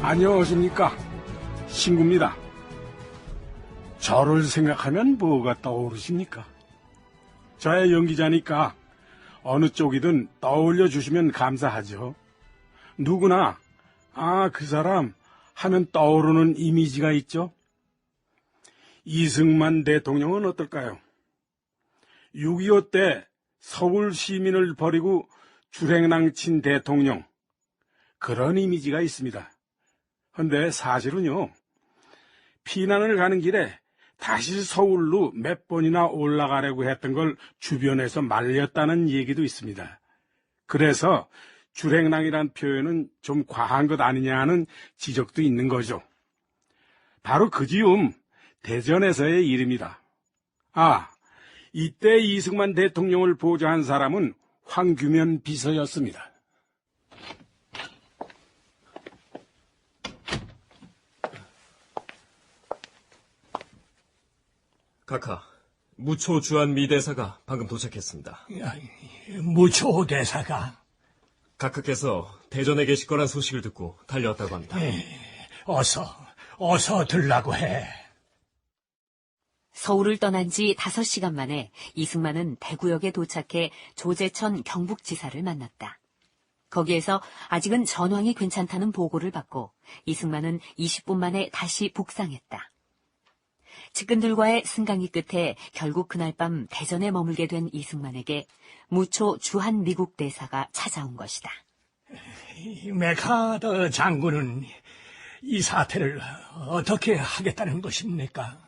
안녕하십니까. 신구입니다. 저를 생각하면 뭐가 떠오르십니까? 저의 연기자니까 어느 쪽이든 떠올려 주시면 감사하죠. 누구나 그 사람 하면 떠오르는 이미지가 있죠. 이승만 대통령은 어떨까요? 6.25 때 서울 시민을 버리고 주행랑 친 대통령, 그런 이미지가 있습니다. 근데 사실은요, 피난을 가는 길에 다시 서울로 몇 번이나 올라가려고 했던 걸 주변에서 말렸다는 얘기도 있습니다. 그래서 주행랑이란 표현은 좀 과한 것 아니냐는 지적도 있는 거죠. 바로 그 즈음 대전에서의 일입니다. 이때 이승만 대통령을 보좌한 사람은 황규면 비서였습니다. 각하, 무초 주한 미 대사가 방금 도착했습니다. 무초 대사가? 각하께서 대전에 계실 거란 소식을 듣고 달려왔다고 합니다. 어서 들라고 해. 서울을 떠난 지 5시간 만에 이승만은 대구역에 도착해 조재천 경북지사를 만났다. 거기에서 아직은 전황이 괜찮다는 보고를 받고 이승만은 20분 만에 다시 북상했다. 측근들과의 승강기 끝에 결국 그날 밤 대전에 머물게 된 이승만에게 무초 주한 미국 대사가 찾아온 것이다. 메카더 장군은 이 사태를 어떻게 하겠다는 것입니까?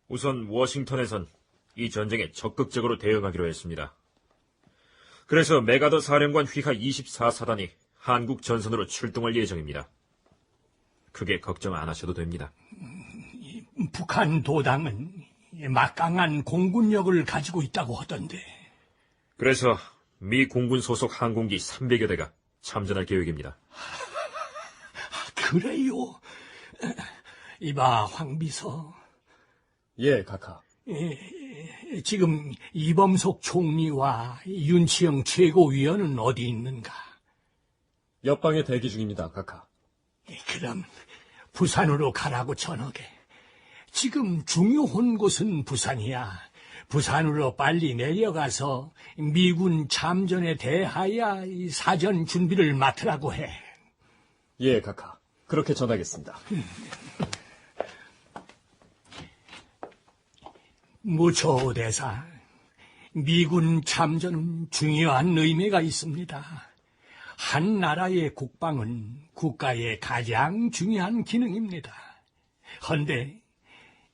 우선 워싱턴에선 이 전쟁에 적극적으로 대응하기로 했습니다. 그래서 메가더 사령관 휘하 24사단이 한국 전선으로 출동할 예정입니다. 크게 걱정 안 하셔도 됩니다. 북한 도당은 막강한 공군력을 가지고 있다고 하던데. 그래서 미 공군 소속 항공기 300여 대가 참전할 계획입니다. 그래요? 이봐, 황비서. 예, 각하. 지금 이범석 총리와 윤치영 최고위원은 어디 있는가? 옆방에 대기 중입니다, 각하. 그럼 부산으로 가라고 전하게. 지금 중요한 곳은 부산이야. 부산으로 빨리 내려가서 미군 참전에 대하여 이 사전 준비를 맡으라고 해. 예, 각하. 그렇게 전하겠습니다. 무초 대사, 미군 참전은 중요한 의미가 있습니다. 한 나라의 국방은 국가의 가장 중요한 기능입니다. 헌데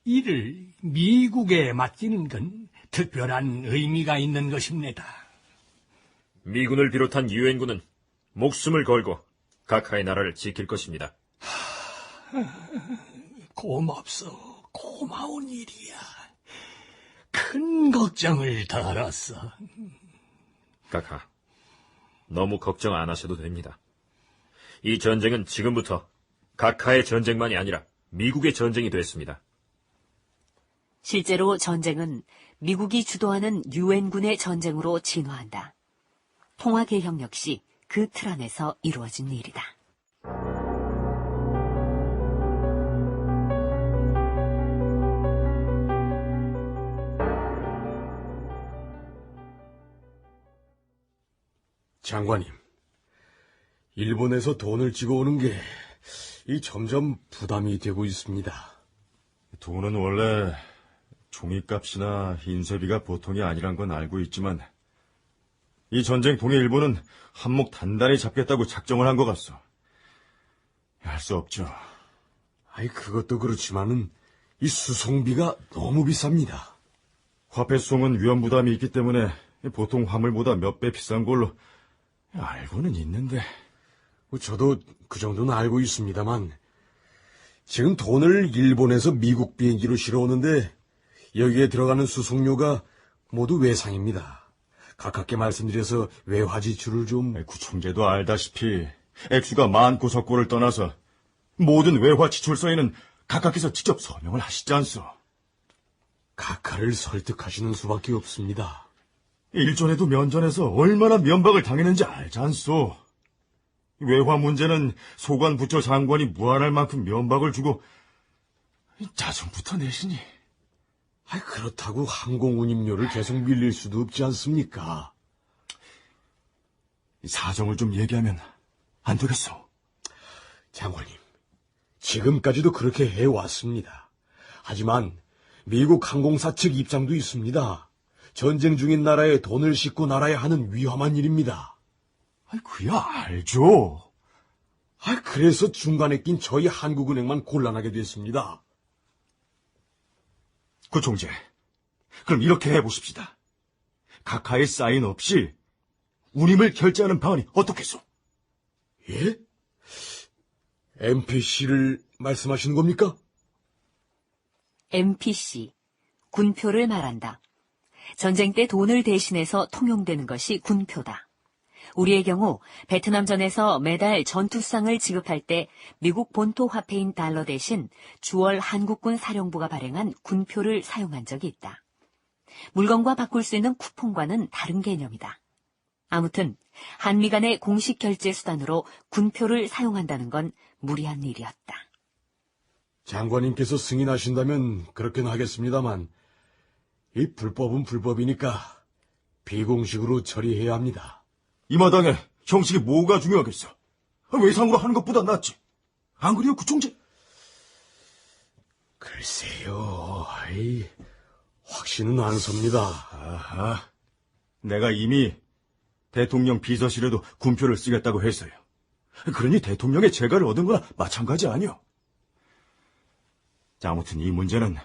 이를 미국에 맡기는 건 특별한 의미가 있는 것입니다. 미군을 비롯한 유엔군은 목숨을 걸고 각하의 나라를 지킬 것입니다. 고맙소. 고마운 일이야. 큰 걱정을 덜었어. 각하, 너무 걱정 안 하셔도 됩니다. 이 전쟁은 지금부터 각하의 전쟁만이 아니라 미국의 전쟁이 됐습니다. 실제로 전쟁은 미국이 주도하는 유엔군의 전쟁으로 진화한다. 통화개혁 역시 그 틀 안에서 이루어진 일이다. 장관님, 일본에서 돈을 찍어오는 게 점점 부담이 되고 있습니다. 돈은 원래 종이값이나 인쇄비가 보통이 아니란 건 알고 있지만 이 전쟁 통에 일본은 한몫 단단히 잡겠다고 작정을 한 것 같소. 할 수 없죠. 그것도 그렇지만은 이 수송비가 너무 비쌉니다. 화폐 수송은 위험 부담이 있기 때문에 보통 화물보다 몇 배 비싼 걸로 알고는 있는데. 저도 그 정도는 알고 있습니다만 지금 돈을 일본에서 미국 비행기로 실어오는데 여기에 들어가는 수송료가 모두 외상입니다. 가깝게 말씀드려서 외화 지출을 좀... 구청재도 알다시피 액수가 많고 적고를 떠나서 모든 외화 지출서에는 각하께서 직접 서명을 하시지 않소. 각하를 설득하시는 수밖에 없습니다. 일전에도 면전에서 얼마나 면박을 당했는지 알지 않소. 외화 문제는 소관부처 장관이 무한할 만큼 면박을 주고 자정부터 내시니. 그렇다고 항공운임료를 계속 밀릴 수도 없지 않습니까? 사정을 좀 얘기하면 안 되겠소? 장관님, 지금까지도 그렇게 해왔습니다. 하지만 미국 항공사 측 입장도 있습니다. 전쟁 중인 나라에 돈을 싣고 날아야 하는 위험한 일입니다. 그야 알죠. 그래서 중간에 낀 저희 한국은행만 곤란하게 됐습니다. 그 총재, 그럼 이렇게 해보십시다. 각하의 사인 없이 운임을 결제하는 방안이 어떻겠소? 예? MPC를 말씀하시는 겁니까? MPC, 군표를 말한다. 전쟁 때 돈을 대신해서 통용되는 것이 군표다. 우리의 경우 베트남전에서 매달 전투상을 지급할 때 미국 본토 화폐인 달러 대신 주월 한국군 사령부가 발행한 군표를 사용한 적이 있다. 물건과 바꿀 수 있는 쿠폰과는 다른 개념이다. 아무튼 한미 간의 공식 결제 수단으로 군표를 사용한다는 건 무리한 일이었다. 장관님께서 승인하신다면 그렇게는 하겠습니다만 이 불법은 불법이니까 비공식으로 처리해야 합니다. 이 마당에 형식이 뭐가 중요하겠어? 외상으로 하는 것보다 낫지. 안 그래요, 그 총재? 글쎄요, 확신은 안 섭니다. 아하, 내가 이미 대통령 비서실에도 군표를 쓰겠다고 했어요. 그러니 대통령의 재가를 얻은 거나 마찬가지 아니요. 자, 아무튼 이 문제는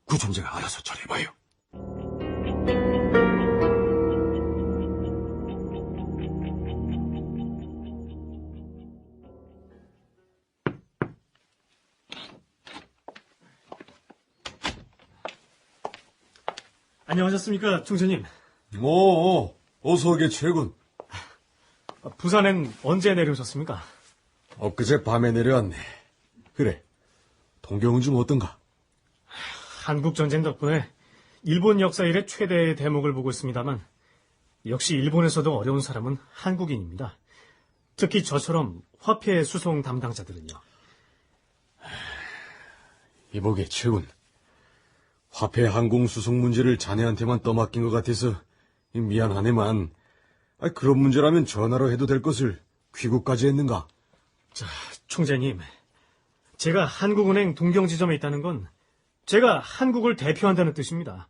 구 총재가 알아서 처리해봐요. 안녕하셨습니까, 총재님. 어서 오게 최군. 부산엔 언제 내려오셨습니까? 엊그제 밤에 내려왔네. 그래, 동경은 좀 어떤가? 한국전쟁 덕분에 일본 역사 일의 최대의 대목을 보고 있습니다만 역시 일본에서도 어려운 사람은 한국인입니다. 특히 저처럼 화폐 수송 담당자들은요. 이보게 최군. 화폐 항공 수송 문제를 자네한테만 떠맡긴 것 같아서 미안하네만 그런 문제라면 전화로 해도 될 것을 귀국까지 했는가? 자, 총재님. 제가 한국은행 동경지점에 있다는 건 제가 한국을 대표한다는 뜻입니다.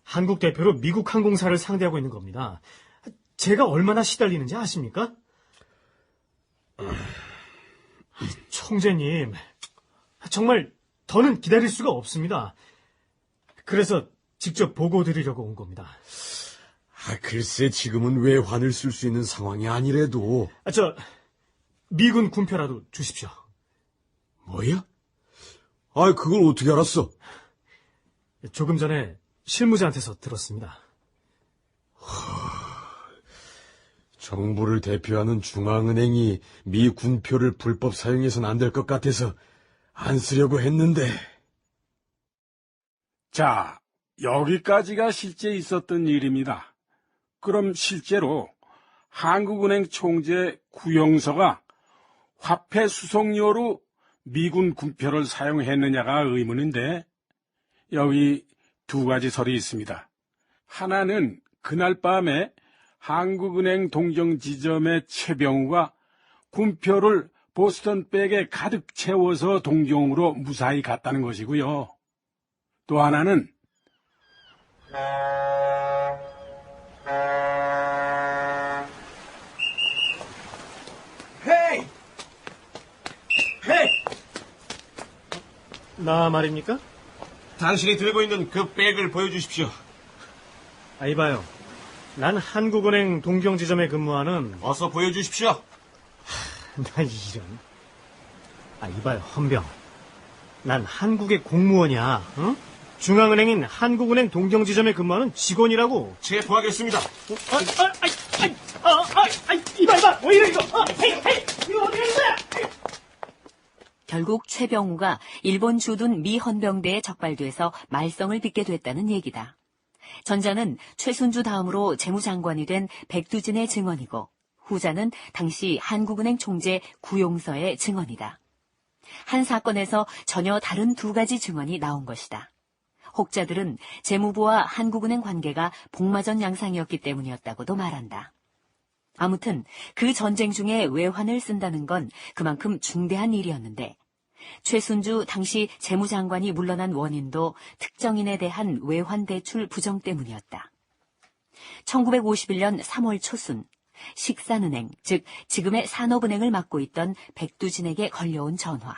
한국 대표로 미국 항공사를 상대하고 있는 겁니다. 제가 얼마나 시달리는지 아십니까? 총재님, 정말 더는 기다릴 수가 없습니다. 그래서 직접 보고 드리려고 온 겁니다. 글쎄 지금은 외환을 쓸 수 있는 상황이 아니래도. 미군 군표라도 주십시오. 뭐야? 그걸 어떻게 알았어? 조금 전에 실무자한테서 들었습니다. 정부를 대표하는 중앙은행이 미 군표를 불법 사용해서는 안 될 것 같아서 안 쓰려고 했는데. 자, 여기까지가 실제 있었던 일입니다. 그럼 실제로 한국은행 총재 구영서가 화폐 수송료로 미군 군표를 사용했느냐가 의문인데 여기 두 가지 설이 있습니다. 하나는 그날 밤에 한국은행 동경지점의 최병우가 군표를 보스턴백에 가득 채워서 동경으로 무사히 갔다는 것이고요. 또 하나는 헤이! 나 말입니까? 당신이 들고 있는 그 백을 보여주십시오. 이봐요. 난 한국은행 동경지점에 근무하는 어서 보여주십시오. 나 이런. 이봐요, 헌병. 난 한국의 공무원이야. 응? 중앙은행인 한국은행 동경지점에 근무하는 직원이라고. 체포하겠습니다. 이봐, 왜 이래 이거? 헤이, 이거 어떻게 된 거야? 결국 최병우가 일본 주둔 미 헌병대에 적발돼서 말썽을 빚게 됐다는 얘기다. 전자는 최순주 다음으로 재무장관이 된 백두진의 증언이고 후자는 당시 한국은행 총재 구용서의 증언이다. 한 사건에서 전혀 다른 두 가지 증언이 나온 것이다. 혹자들은 재무부와 한국은행 관계가 복마전 양상이었기 때문이었다고도 말한다. 아무튼 그 전쟁 중에 외환을 쓴다는 건 그만큼 중대한 일이었는데 최순주 당시 재무장관이 물러난 원인도 특정인에 대한 외환 대출 부정 때문이었다. 1951년 3월 초순 식산은행, 즉 지금의 산업은행을 맡고 있던 백두진에게 걸려온 전화.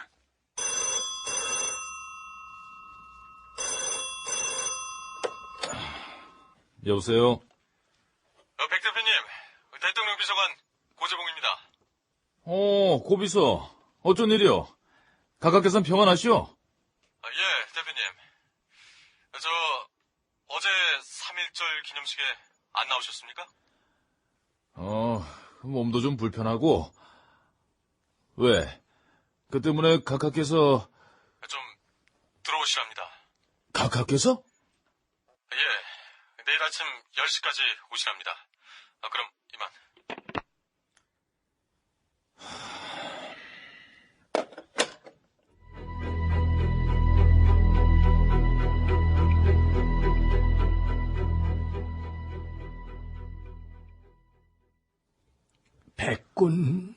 여보세요? 백 대표님, 대통령 비서관 고재봉입니다. 고비서. 어쩐 일이요? 각하께서는 평안하시오? 예, 대표님. 저 어제 3.1절 기념식에 안 나오셨습니까? 몸도 좀 불편하고. 왜? 그 때문에 각하께서... 좀 들어오시랍니다. 각하께서? 예, 내일 아침 10시까지 오시랍니다. 그럼 이만. 백군,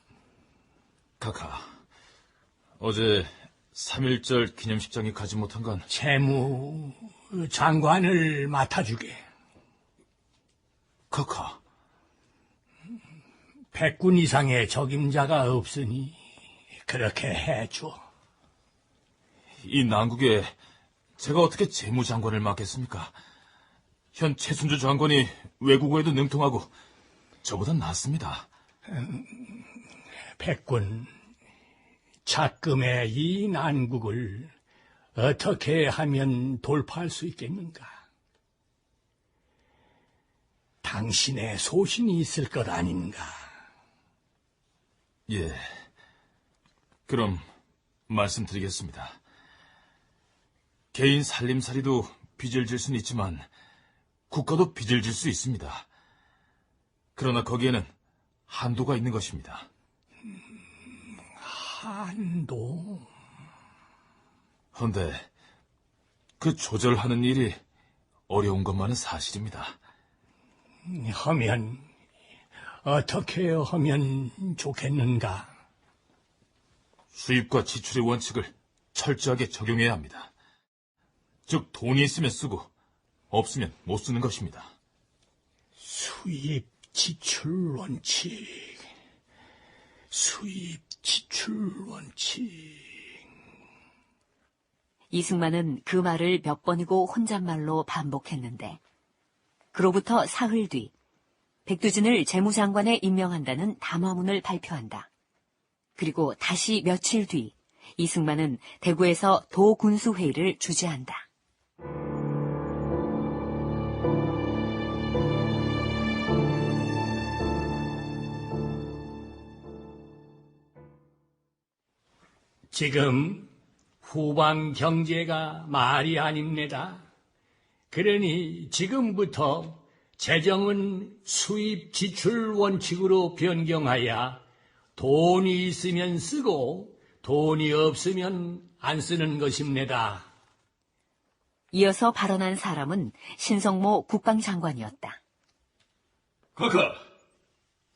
각하. 어제 3.1절 기념식장에 가지 못한 건... 재무 장관을 맡아주게. 각하. 백군 이상의 적임자가 없으니 그렇게 해줘. 이 난국에 제가 어떻게 재무장관을 맡겠습니까? 현 최순주 장관이 외국어에도 능통하고 저보다 낫습니다. 백군, 작금의 이 난국을 어떻게 하면 돌파할 수 있겠는가? 당신의 소신이 있을 것 아닌가? 예. 그럼 말씀드리겠습니다. 개인 살림살이도 빚을 질 수는 있지만 국가도 빚을 질 수 있습니다. 그러나 거기에는 한도가 있는 것입니다. 한도? 헌데 그 조절하는 일이 어려운 것만은 사실입니다. 하면 어떻게 하면 좋겠는가? 수입과 지출의 원칙을 철저하게 적용해야 합니다. 즉 돈이 있으면 쓰고 없으면 못 쓰는 것입니다. 수입 지출 원칙, 수입 지출 원칙. 이승만은 그 말을 몇 번이고 혼잣말로 반복했는데 그로부터 사흘 뒤 백두진을 재무장관에 임명한다는 담화문을 발표한다. 그리고 다시 며칠 뒤 이승만은 대구에서 도군수회의를 주재한다. 지금 후방 경제가 말이 아닙니다. 그러니 지금부터 재정은 수입 지출 원칙으로 변경하여 돈이 있으면 쓰고 돈이 없으면 안 쓰는 것입니다. 이어서 발언한 사람은 신성모 국방장관이었다. 각하,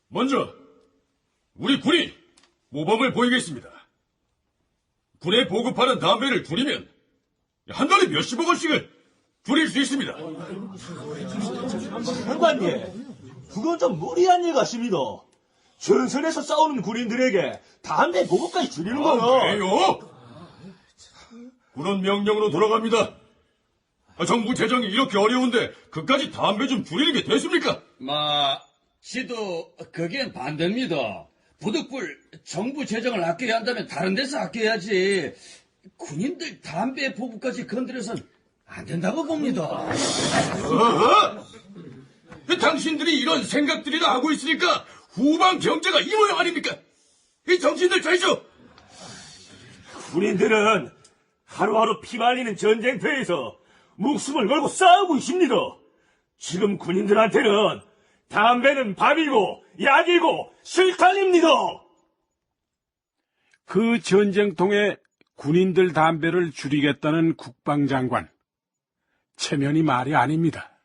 먼저 우리 군이 모범을 보이겠습니다. 군에 보급하는 담배를 줄이면 한 달에 몇십억 원씩을 줄일 수 있습니다. 장관님, 그건 좀 무리한 일 같습니다. 전선에서 싸우는 군인들에게 담배 보급까지 줄이는 거는... 왜요? 군은 명령으로 돌아갑니다. 정부 재정이 이렇게 어려운데 그까지 담배 좀 줄이는 게 됐습니까? 지도 그겐 반대입니다. 부득불 정부 재정을 아껴야 한다면 다른 데서 아껴야지. 군인들 담배 보급까지 건드려선 안 된다고 봅니다. 당신들이 이런 생각들이나 하고 있으니까 후방 경제가 이 모양 아닙니까? 이 정신들 차리죠. 군인들은 하루하루 피말리는 전쟁터에서 목숨을 걸고 싸우고 있습니다. 지금 군인들한테는 담배는 밥이고 약이고 실탄입니다. 그 전쟁통에 군인들 담배를 줄이겠다는 국방장관. 체면이 말이 아닙니다.